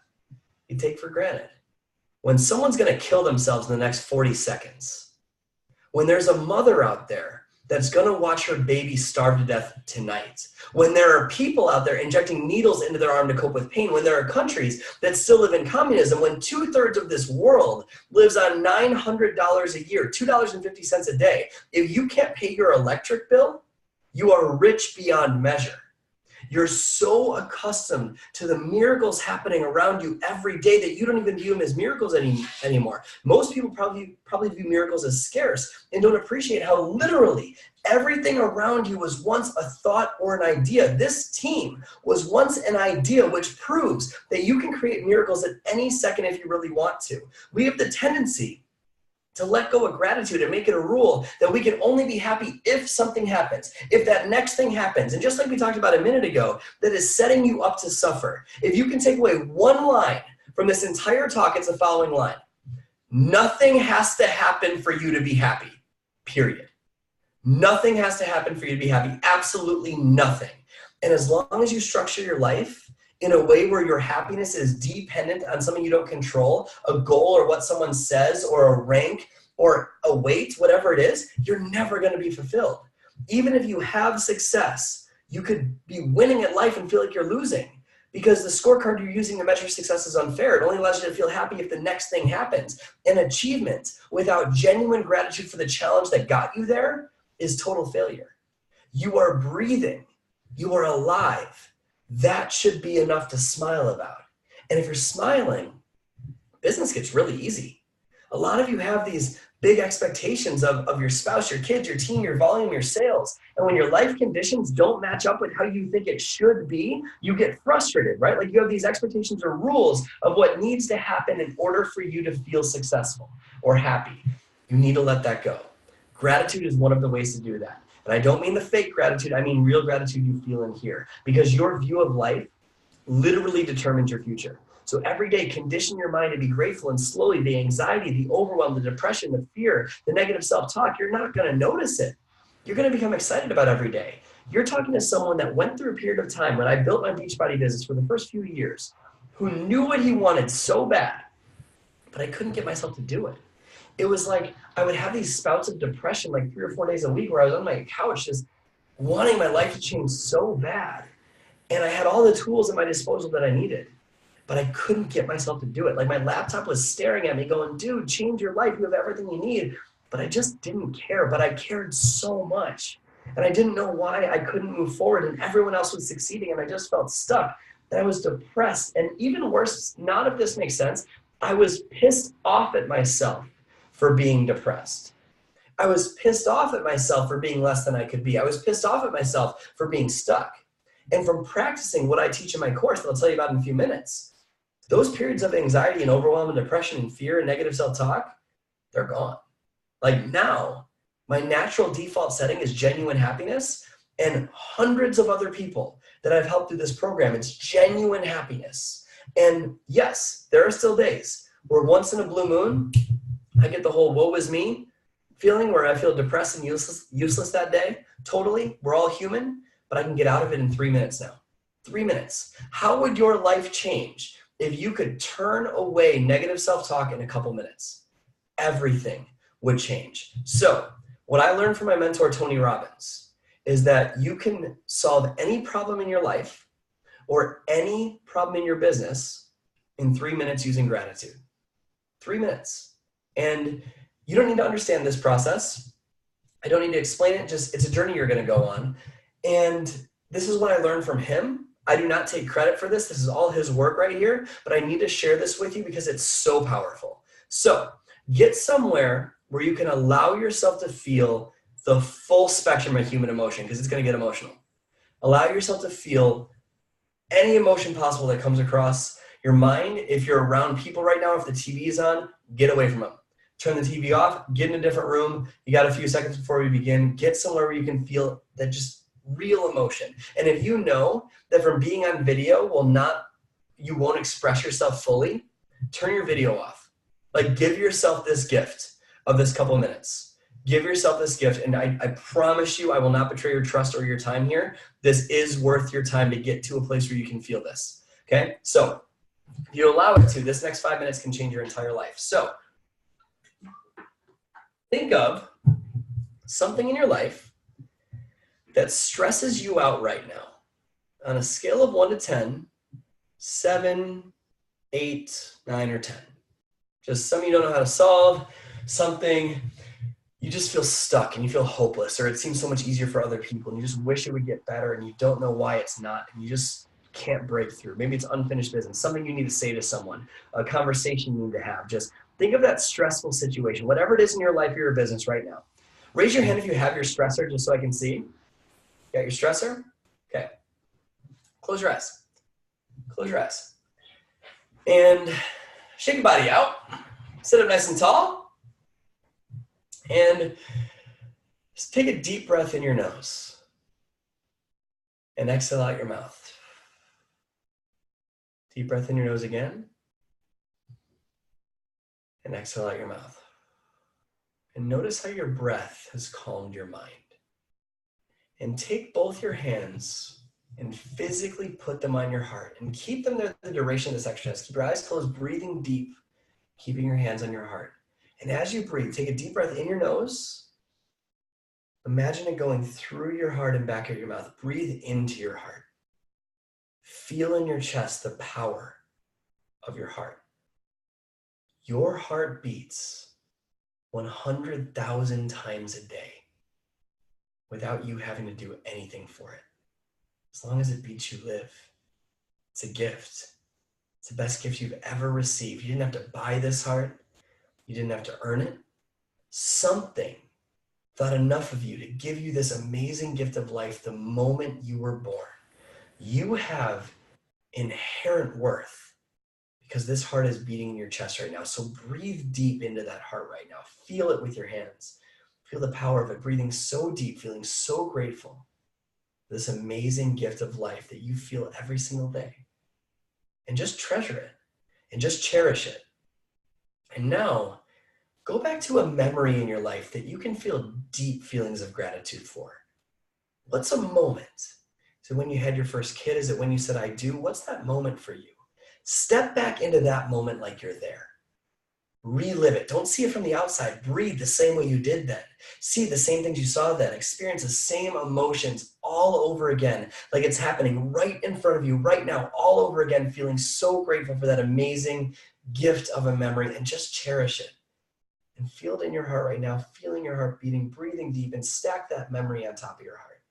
you take for granted. When someone's going to kill themselves in the next 40 seconds, when there's a mother out there that's going to watch her baby starve to death tonight, when there are people out there injecting needles into their arm to cope with pain, when there are countries that still live in communism, when 2/3 of this world lives on $900 a year, $2.50 a day, if you can't pay your electric bill, you are rich beyond measure. You're so accustomed to the miracles happening around you every day that you don't even view them as miracles anymore. Most people probably view miracles as scarce and don't appreciate how literally everything around you was once a thought or an idea. This team was once an idea, which proves that you can create miracles at any second if you really want to. We have the tendency to let go of gratitude and make it a rule that we can only be happy if something happens, if that next thing happens. And just like we talked about a minute ago, that is setting you up to suffer. If you can take away one line from this entire talk, it's the following line: nothing has to happen for you to be happy, period. Nothing has to happen for you to be happy, absolutely nothing. And as long as you structure your life in a way where your happiness is dependent on something you don't control, a goal or what someone says or a rank or a weight, whatever it is, you're never going to be fulfilled. Even if you have success, you could be winning at life and feel like you're losing because the scorecard you're using to measure success is unfair. It only allows you to feel happy if the next thing happens. And achievement without genuine gratitude for the challenge that got you there is total failure. You are breathing. You are alive. That should be enough to smile about. And if you're smiling, business gets really easy. A lot of you have these big expectations of your spouse, your kids, your team, your volume, your sales. And when your life conditions don't match up with how you think it should be, you get frustrated, right? Like you have these expectations or rules of what needs to happen in order for you to feel successful or happy. You need to let that go. Gratitude is one of the ways to do that. And I don't mean the fake gratitude, I mean real gratitude you feel in here. Because your view of life literally determines your future. So every day, condition your mind to be grateful, and slowly the anxiety, the overwhelm, the depression, the fear, the negative self-talk, you're not gonna notice it. You're gonna become excited about every day. You're talking to someone that went through a period of time when I built my Beachbody business for the first few years, who knew what he wanted so bad, but I couldn't get myself to do it. It was like I would have these spouts of depression like 3 or 4 days a week where I was on my couch just wanting my life to change so bad. And I had all the tools at my disposal that I needed, but I couldn't get myself to do it. Like my laptop was staring at me going, dude, change your life. You have everything you need. But I just didn't care, but I cared so much. And I didn't know why I couldn't move forward and everyone else was succeeding and I just felt stuck. And I was depressed. And even worse, not if this makes sense, I was pissed off at myself for being depressed. I was pissed off at myself for being less than I could be. I was pissed off at myself for being stuck. And from practicing what I teach in my course that I'll tell you about in a few minutes, those periods of anxiety and overwhelm and depression and fear and negative self-talk, they're gone. Like now, my natural default setting is genuine happiness, and hundreds of other people that I've helped through this program, it's genuine happiness. And yes, there are still days where once in a blue moon, I get the whole woe is me feeling where I feel depressed and useless that day. Totally, we're all human, but I can get out of it in 3 minutes now. 3 minutes. How would your life change if you could turn away negative self-talk in a couple minutes? Everything would change. So what I learned from my mentor, Tony Robbins, is that you can solve any problem in your life or any problem in your business in 3 minutes using gratitude. 3 minutes. And you don't need to understand this process. I don't need to explain it. Just it's a journey you're going to go on. And this is what I learned from him. I do not take credit for this. This is all his work right here, but I need to share this with you because it's so powerful. So get somewhere where you can allow yourself to feel the full spectrum of human emotion, because it's going to get emotional. Allow yourself to feel any emotion possible that comes across your mind. If you're around people right now, if the TV is on, get away from them. Turn the TV off, get in a different room. You got a few seconds before we begin. Get somewhere where you can feel that just real emotion. And if you know that from being on video you won't express yourself fully, turn your video off. Like give yourself this gift of this couple minutes. Give yourself this gift, and I promise you I will not betray your trust or your time here. This is worth your time to get to a place where you can feel this, okay? So if you allow it to, this next 5 minutes can change your entire life. So think of something in your life that stresses you out right now. On a scale of 1 to 10, 7, 8, 9, or 10. Just something you don't know how to solve, something you just feel stuck and you feel hopeless, or it seems so much easier for other people and you just wish it would get better and you don't know why it's not, and you just can't break through. Maybe it's unfinished business, something you need to say to someone, a conversation you need to have. Just think of that stressful situation, whatever it is in your life or your business right now. Raise your hand if you have your stressor, just so I can see. Got your stressor? Okay. Close your eyes. Close your eyes. And shake your body out. Sit up nice and tall. And just take a deep breath in your nose. And exhale out your mouth. Deep breath in your nose again. And exhale out your mouth. And notice how your breath has calmed your mind. And take both your hands and physically put them on your heart and keep them there the duration of this exercise. Keep your eyes closed, breathing deep, keeping your hands on your heart. And as you breathe, take a deep breath in your nose. Imagine it going through your heart and back out your mouth. Breathe into your heart. Feel in your chest the power of your heart. Your heart beats 100,000 times a day without you having to do anything for it. As long as it beats, you live. It's a gift. It's the best gift you've ever received. You didn't have to buy this heart. You didn't have to earn it. Something thought enough of you to give you this amazing gift of life the moment you were born. You have inherent worth because this heart is beating in your chest right now. So breathe deep into that heart right now. Feel it with your hands. Feel the power of it. Breathing so deep, feeling so grateful for this amazing gift of life that you feel every single day. And just treasure it and just cherish it. And now, go back to a memory in your life that you can feel deep feelings of gratitude for. What's a moment? Is it when you had your first kid? Is it when you said, I do? What's that moment for you? Step back into that moment like you're there. Relive it. Don't see it from the outside. Breathe the same way you did then. See the same things you saw then. Experience the same emotions all over again, like it's happening right in front of you right now, all over again, feeling so grateful for that amazing gift of a memory, and just cherish it. And feel it in your heart right now, feeling your heart beating, breathing deep, and stack that memory on top of your heart.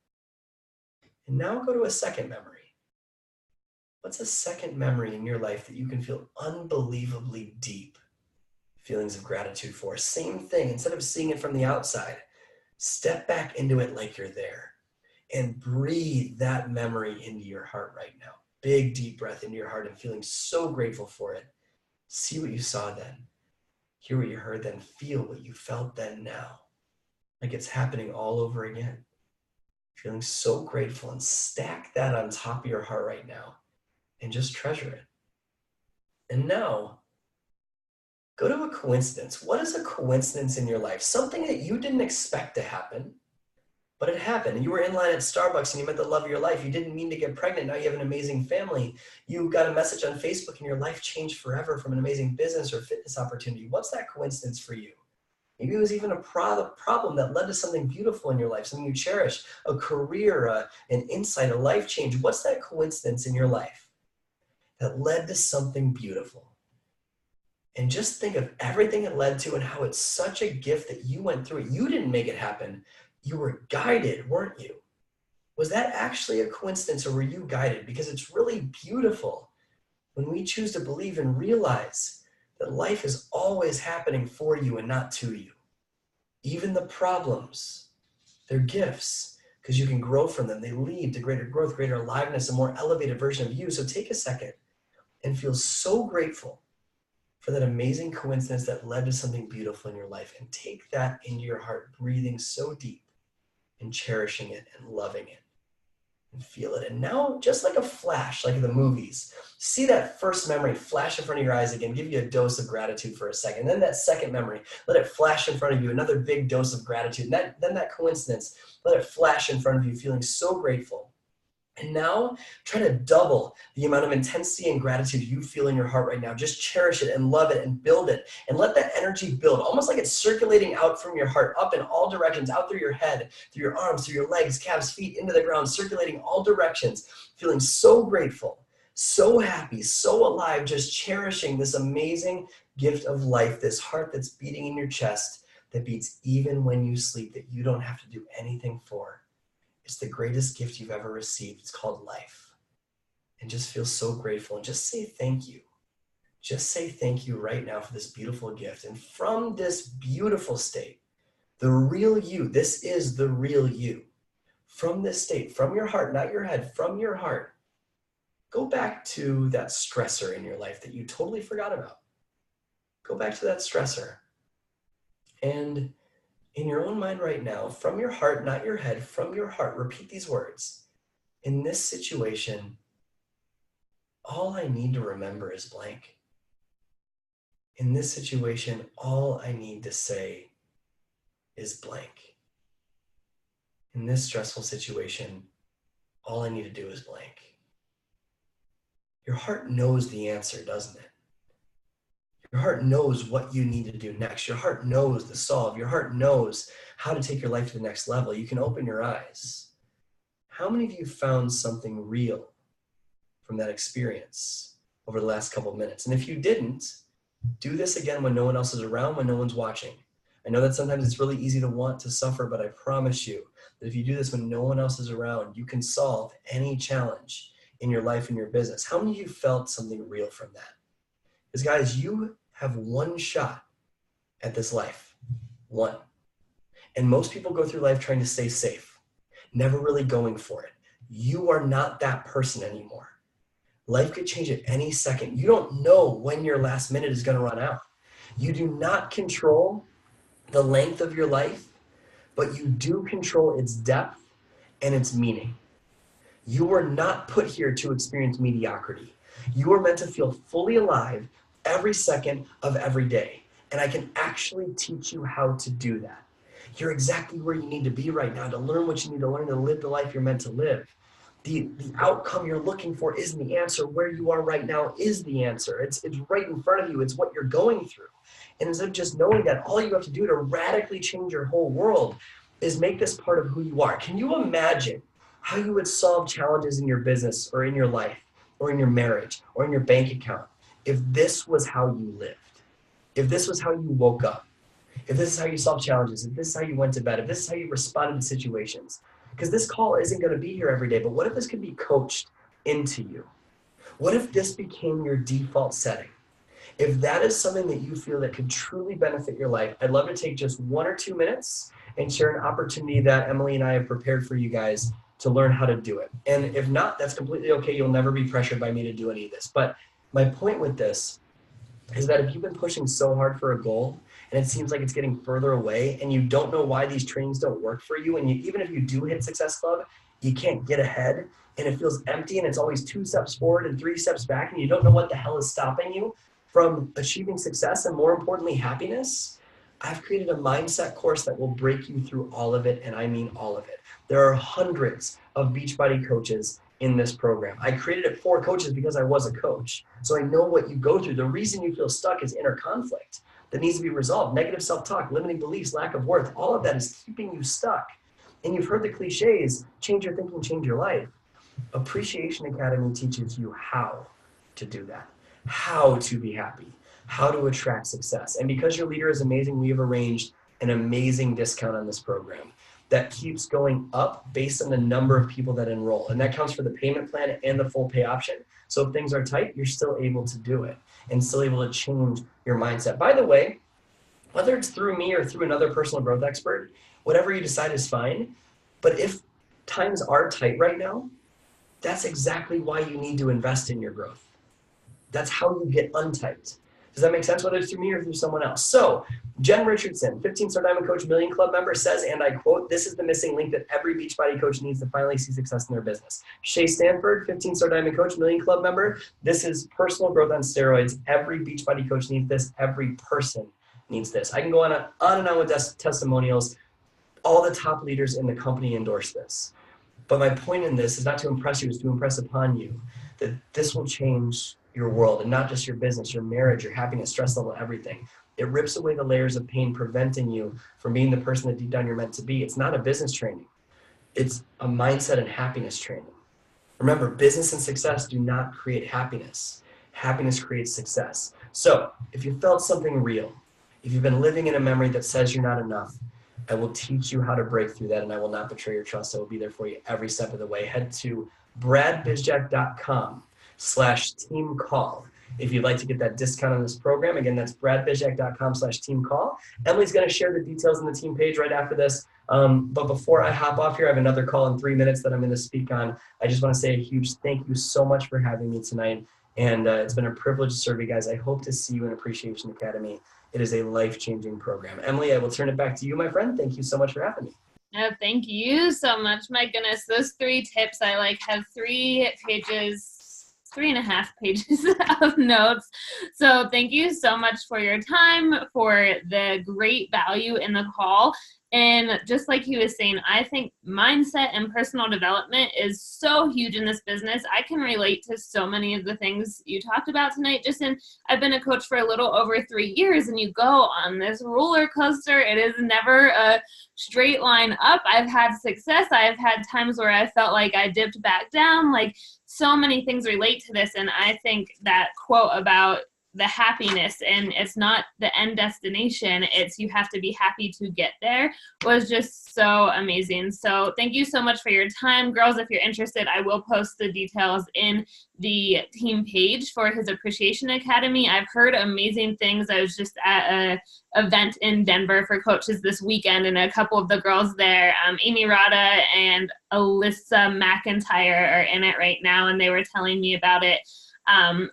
And now go to a second memory. What's a second memory in your life that you can feel unbelievably deep feelings of gratitude for? Same thing, instead of seeing it from the outside, step back into it like you're there and breathe that memory into your heart right now. Big, deep breath into your heart and feeling so grateful for it. See what you saw then. Hear what you heard then. Feel what you felt then now. Like it's happening all over again. Feeling so grateful, and stack that on top of your heart right now and just treasure it. And now, go to a coincidence. What is a coincidence in your life? Something that you didn't expect to happen, but it happened. And you were in line at Starbucks and you met the love of your life. You didn't mean to get pregnant. Now you have an amazing family. You got a message on Facebook and your life changed forever from an amazing business or fitness opportunity. What's that coincidence for you? Maybe it was even a problem that led to something beautiful in your life, something you cherish, a career, an insight, a life change. What's that coincidence in your life that led to something beautiful? And just think of everything it led to and how it's such a gift that you went through it. You didn't make it happen. You were guided, weren't you? Was that actually a coincidence, or were you guided? Because it's really beautiful when we choose to believe and realize that life is always happening for you and not to you. Even the problems, they're gifts because you can grow from them. They lead to greater growth, greater aliveness, a more elevated version of you. So take a second and feel so grateful for that amazing coincidence that led to something beautiful in your life, and take that into your heart, breathing so deep and cherishing it and loving it. and feel it. And now, just like a flash, like in the movies, see that first memory flash in front of your eyes again, give you a dose of gratitude for a second. Then that second memory, let it flash in front of you, another big dose of gratitude. And then that coincidence, let it flash in front of you, feeling so grateful. And now try to double the amount of intensity and gratitude you feel in your heart right now. Just cherish it and love it and build it and let that energy build, almost like it's circulating out from your heart, up in all directions, out through your head, through your arms, through your legs, calves, feet, into the ground, circulating all directions, feeling so grateful, so happy, so alive, just cherishing this amazing gift of life, this heart that's beating in your chest, that beats even when you sleep, that you don't have to do anything for. It's the greatest gift you've ever received. It's called life. And just feel so grateful and just say thank you. Just say thank you right now for this beautiful gift. And from this beautiful state, the real you, this is the real you. From this state, from your heart, not your head, from your heart, go back to that stressor in your life that you totally forgot about. Go back to that stressor. And in your own mind right now, from your heart, not your head, from your heart, repeat these words. In this situation, all I need to remember is blank. In this situation, all I need to say is blank. In this stressful situation, all I need to do is blank. Your heart knows the answer, doesn't it? Your heart knows what you need to do next. Your heart knows the solve. Your heart knows how to take your life to the next level. You can open your eyes. How many of you found something real from that experience over the last couple of minutes? And if you didn't, do this again when no one else is around, when no one's watching. I know that sometimes it's really easy to want to suffer, but I promise you that if you do this when no one else is around, you can solve any challenge in your life and your business. How many of you felt something real from that? Because guys, you have one shot at this life, one. And most people go through life trying to stay safe, never really going for it. You are not that person anymore. Life could change at any second. You don't know when your last minute is going to run out. You do not control the length of your life, but you do control its depth and its meaning. You were not put here to experience mediocrity. You are meant to feel fully alive every second of every day. And I can actually teach you how to do that. You're exactly where you need to be right now to learn what you need to learn to live the life you're meant to live. The outcome you're looking for isn't the answer. Where you are right now is the answer. It's right in front of you. It's what you're going through. And instead of just knowing that, all you have to do to radically change your whole world is make this part of who you are. Can you imagine how you would solve challenges in your business or in your life or in your marriage or in your bank account if this was how you lived? If this was how you woke up? If this is how you solve challenges? If this is how you went to bed? If this is how you responded to situations? Because this call isn't going to be here every day, but what if this could be coached into you? What if this became your default setting? If that is something that you feel that could truly benefit your life, I'd love to take just 1 or 2 minutes and share an opportunity that Emily and I have prepared for you guys to learn how to do it. And if not, that's completely okay. You'll never be pressured by me to do any of this. But my point with this is that if you've been pushing so hard for a goal and it seems like it's getting further away and you don't know why these trainings don't work for you, and even if you do hit Success Club, you can't get ahead and it feels empty and it's always 2 steps forward and 3 steps back and you don't know what the hell is stopping you from achieving success and, more importantly, happiness, I've created a mindset course that will break you through all of it, and I mean all of it. There are hundreds of Beachbody coaches in this program. I created it for coaches because I was a coach. So I know what you go through. The reason you feel stuck is inner conflict that needs to be resolved. Negative self-talk, limiting beliefs, lack of worth, all of that is keeping you stuck. And you've heard the cliches, change your thinking, change your life. Appreciation Academy teaches you how to do that, how to be happy, how to attract success. And because your leader is amazing, we have arranged an amazing discount on this program that keeps going up based on the number of people that enroll. And that counts for the payment plan and the full pay option. So if things are tight, you're still able to do it and still able to change your mindset. By the way, whether it's through me or through another personal growth expert, whatever you decide is fine. But if times are tight right now, that's exactly why you need to invest in your growth. That's how you get untight. Does that make sense, whether it's through me or through someone else? So Jen Richardson, 15-star Diamond Coach Million Club member, says, and I quote, "This is the missing link that every Beachbody coach needs to finally see success in their business." Shay Stanford, 15-star Diamond Coach Million Club member, "This is personal growth on steroids. Every Beachbody coach needs this. Every person needs this." I can go on and on with testimonials. All the top leaders in the company endorse this. But my point in this is not to impress you, it's to impress upon you that this will change your world, and not just your business, your marriage, your happiness, stress level, everything. It rips away the layers of pain, preventing you from being the person that deep down you're meant to be. It's not a business training. It's a mindset and happiness training. Remember, business and success do not create happiness. Happiness creates success. So if you felt something real, if you've been living in a memory that says you're not enough, I will teach you how to break through that, and I will not betray your trust. I will be there for you every step of the way. Head to bradbizjack.com/team call if you'd like to get that discount on this program. Again, that's bradbizjack.com/team call. Emily's going to share the details on the team page right after this. But before I hop off here, I have another call in 3 minutes that I'm going to speak on. I just want to say a huge thank you so much for having me tonight. And it's been a privilege to serve you guys. I hope to see you in Appreciation Academy. It is a life-changing program. Emily, I will turn it back to you, my friend. Thank you so much for having me. Oh, thank you so much. My goodness, those 3 tips, I have 3 pages, 3.5 pages of notes. So thank you so much for your time, for the great value in the call. And just like he was saying, I think mindset and personal development is so huge in this business. I can relate to so many of the things you talked about tonight. I've been a coach for a little over 3 years, and you go on this roller coaster. It is never a straight line up. I've had success. I've had times where I felt like I dipped back down. Like, so many things relate to this. And I think that quote about the happiness, and it's not the end destination, it's you have to be happy to get there, was just so amazing. So thank you so much for your time. Girls, if you're interested, I will post the details in the team page for his Appreciation Academy. I've heard amazing things. I was just at a event in Denver for coaches this weekend, and a couple of the girls there, Amy Rada and Alyssa McIntyre, are in it right now, and they were telling me about it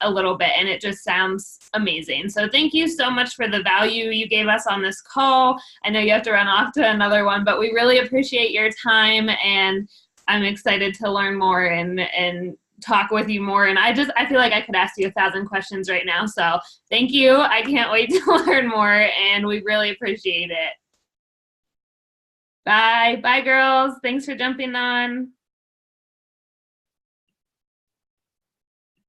a little bit, and it just sounds amazing. So thank you so much for the value you gave us on this call. I know you have to run off to another one, but we really appreciate your time, and I'm excited to learn more and talk with you more. And I feel like I could ask you 1,000 questions right now. So thank you. I can't wait to learn more, and we really appreciate it. Bye. Bye, girls. Thanks for jumping on.